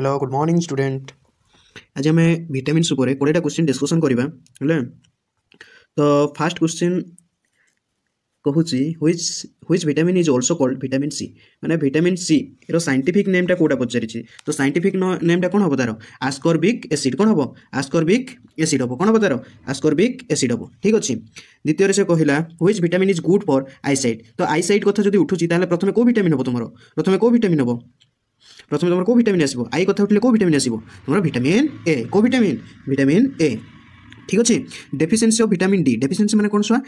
Hello good morning student. आज आम vitamins उपर 20टा क्वेश्चन डिस्कसन करवा हेले। तो फास्ट क्वेश्चन कहूँ which vitamin is also called vitamin C माने विटामिन सी रो साइंटिफिक नेमटा कोटा पचारि। तो साइंटिफिक नेमटा कौन हम तार आस्कॉर्बिक एसिड कौन हम आस्कॉर्बिक एसिड हम कौन हम तार आस्कॉर्बिक एसिड हम। ठीक अच्छे। द्वितीय से कहला which vitamin is good for eyesight. तो आईसाइट कथा जब उठुची ताहले प्रथमे को विटामिन हम तुम प्रथमे को विटामिन हम प्रथम तुम को विटामिन आसो आई कथा उठले को विटामिन आसो तुम विटामिन ए को विटामिन विटामिन ए। ठीक अच्छे। Deficiency of vitamin D deficiency माने कौन छुआ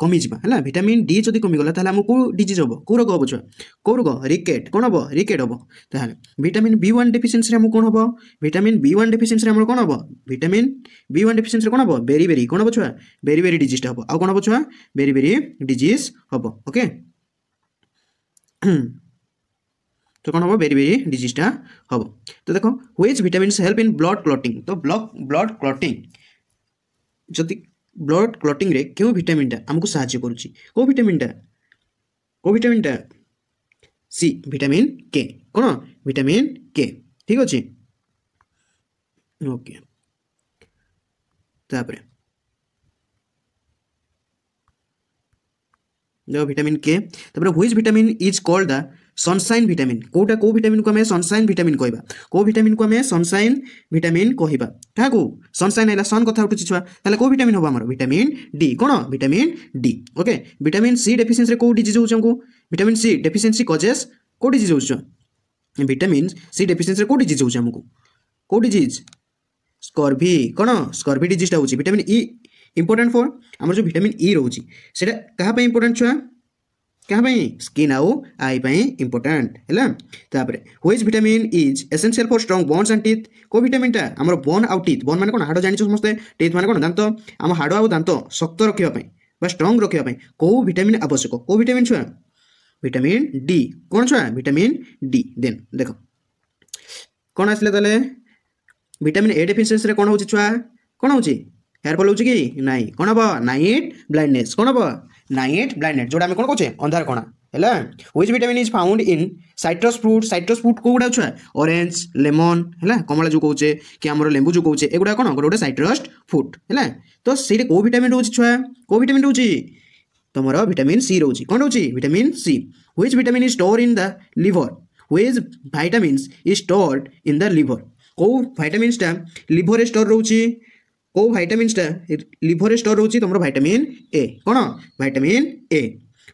कमी जा है विटामिन डी जब कमीगला ताहले आमको डिजीज हम कौ रोग हम छुआ कौ रोग रिकेट कौन हम रिकेट हम। ताहले विटामिन बी1 डेफिशिएंसी हम कौन हम विटामिन बी1 डेफिशिएंसी हम कौन हम विटामिन बी1 डेफिशिएंसी कौन हम बेरी बेरी कौन हम छुआ बेरी बेरी डिजीज हम आ कौन हम छुआ बेरी बेरी डिजीज हम। ओके तो कौन हम बेरी बेरी डिजीजटा हम। तो देखो which vitamins help in blood clotting. तो ब्लड क्लॉटिंग जदि ब्लड क्लॉटिंग रे क्यों विटामिन आमको साहाय्य करुच्ची को विटामिन सी विटामिन के कौन विटामिन के। ठीक अच्छे। ओके तापरे देखो विटामिन के तापरे which vitamin is called the sunshine vitamin कोटा को विटामिन को हमें सनसाइन विटामिन कहबा को विटामिन को हमें सनसाइन विटामिन कहबा क्या को सनसाइन है सन कथा उठुची छुआ ताले को विटामिन हम हमर विटामिन डी कौन vitamin D. Okay vitamin C deficiency रे को डिजीज होछ हमको विटामिन सी डेफिशिएंसी कॉजेस को डिजीज होछ विटामिन सी डेफिशिएंसी रे को डिजीज होछ हमको को डिजीज स्कॉर्वी कौन स्कॉर्वी डिजीज होछ। विटामिन ई इंपोर्टेंट फॉर हमर जो विटामिन ई रहउची सेटा कहा पे इंपोर्टेंट छुआ क्या स्किन आउ आई पाई इंपोर्टेंट है। तापरे which vitamin is essential for strong bones and teeth को विटामिन टा हमर बोन आउ टीथ बोन माने कोन हाड़ जानि समस्ते टीथ माने कोन दांत हम हाड़ आउ दांत शक्त रखिया पई बा स्ट्रॉन्ग रखिया पई को विटामिन आवश्यक को विटामिन छुआ विटामिन डी कौन छुआ विटामिन डी। देन देखो कौन आसले ताले विटामिन ए डेफिशिएंसी रे कौन होची छुआ कौन होची हेयर फॉल होची कि नाही कौन हबो नाइट ब्लाइंडनेस कौन हबो नाइट ब्लाइंडनेस जोड़ा कौन कहे अंधार कणा है। Which vitamin is found in citrus fruit को गुड़ा छुआ ऑरेंज लेमन है कमला जो कहे कि आम लेंबू जो कहे एगुड़ा कौन गोटे गोटे साइट्रस फ्रूट है। तो से को विटामिन रोचे छुआ को विटामिन रोचे तुम विटामिन सी रोचे कौन रोचे vitamin C. Which vitamin is store in the liver which vitamins is stored in the liver को विटामिन्सटा लिवर स्टोर रोचे को विटामिन्सटा लिवर स्टोर रोचे तुम विटामिन ए कौन vitamin A.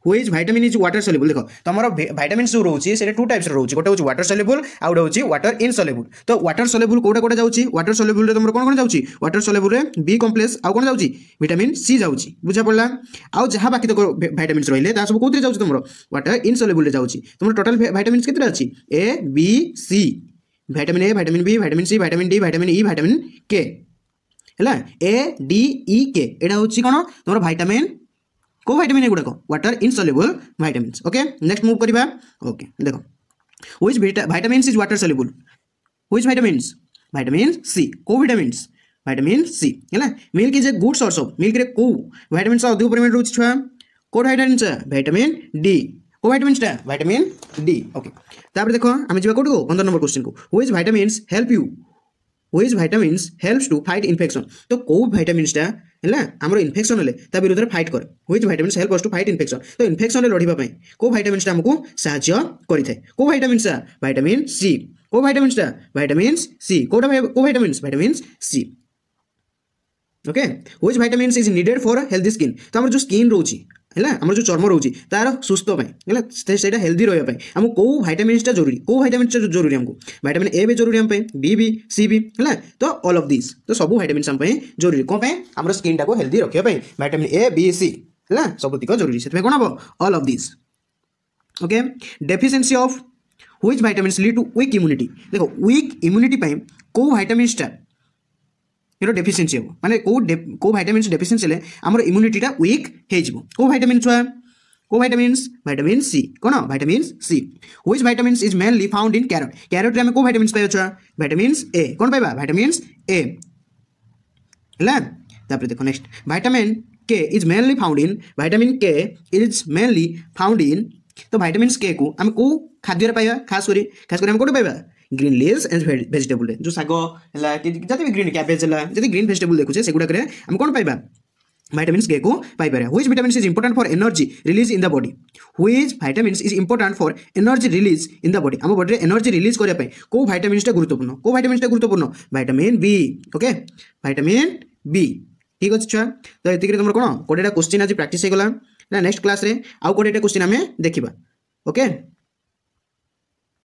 Which vitamin is water soluble देखो तुम विटामिन जो रोचे से टू टाइप्स रोचे गोटे हूँ वाटर सल्युबल आ गोटे हूँ वाटर इनसल्युबल। तो वाटर सल्युबल कोटा कोटा जाऊँगी वाटर सल्युबल तुम कौन कौन जाऊँगी वाटर सल्युबल बी कम्प्लेक्स आउ कौन जाऊँगी विटामिन सी जाऊँगी बुझा पड़ा आउ जहाँ बाकी तक विटामिन्स रही है सब कौन जाऊँगी तुम वाटर इनसल्युबल जाऊँगी तुम टोटाल विटामिन्स केते अच्छी A B C vitamin A vitamin B vitamin C vitamin D vitamin E vitamin K है ए डी ई के एटा होची कोन तमरो विटामिन को विटामिन एगुडा को water insoluble vitamins. Okay next move करबा। ओके देखो which vitamins is water soluble which vitamins vitamin C को vitamin C है। Milk is a good source of milk रे को विटामिन्स अधिक परिमाण रोच छुआ को विटामिन्स विटामिन डी को विटामिन्स विटामिन डी। ओके तापर देखो आमे जिबा कोठो 15 नंबर क्वेश्चन को which vitamins help you which vitamins helps to fight infection. तो को विटामिन्सटा है आमर इन्फेक्शन हेले ता विरुद्ध फाइट करे which vitamins help us to fight infection. तो इन्फेक्शन लड़िबा पई को विटामिन्सटा हमको सहाय्य करिथे को विटामिन्स विटामिन सी को विटामिन्सटा विटामिन सी कोटा को vitamins vitamin C. Okay which vitamins is needed for healthy skin. तो हमर जो स्किन रोची है आम जो चर्म रोचे तार सुस्थ है हेल्दी रहा आमको कौ विटामिन्सटा जरूरी को विटामिन्सटा जरूरी हमको विटामिन ए भी जरूरी आम बी भी सी भी है। तो ऑल ऑफ दिस तो सब विटामिन्स आम जरूरी कौन आम स्किन टाको हेल्दी रखापी विटामिन ए बी सी है सबुतिक जरूरी से कौन हम all of this. Okay deficiency of which vitamins lead to weak immunity. देखो वीक इम्यूनिटी को विटामिन्सटा डेफिशिएंसी हम माने को विटामिन्स डेफिशिएंसी ले हमर इम्यूनिटीटा वीक हे जिवो को विटामिन छुआ को विटामिन सी कौन vitamin C. Which vitamins is mainly found in carrot carrot रे हम को विटामिन्स पाइबा छुआ विटामिन्स ए कौन पाइबा विटामिन्स ए है। तापर देखो नेक्स्ट विटामिन के is mainly found in vitamin के इज मेनली फाउंड इन। तो विटामिन्स के को हम को खाद्य रे पाइबा खास करी हम कोठे पाइबा ग्रीन लीव्स एंड वेजिटेबल जो साग है जब भी ग्रीन कैबेज है जब ग्रीन वेजिटेबल देखुचे से गुड़ाक आम कौन पाइबा vitamins के को Piper which vitamins is important for energy release in the body which vitamins is important for energy release in the body आम बॉडी एनर्जी रिलीज करने पे को vitamins टा गुरुत्वपूर्ण को vitamins टा गुरुत्वपूर्ण vitamin B okay vitamin B ठीक अच्छे छुआ तो ये तुम कौन 20टा क्वेश्चन आज प्रैक्टिस हो गला नेक्स्ट क्लास रे आउ 20टा क्वेश्चन आम देखा ओके।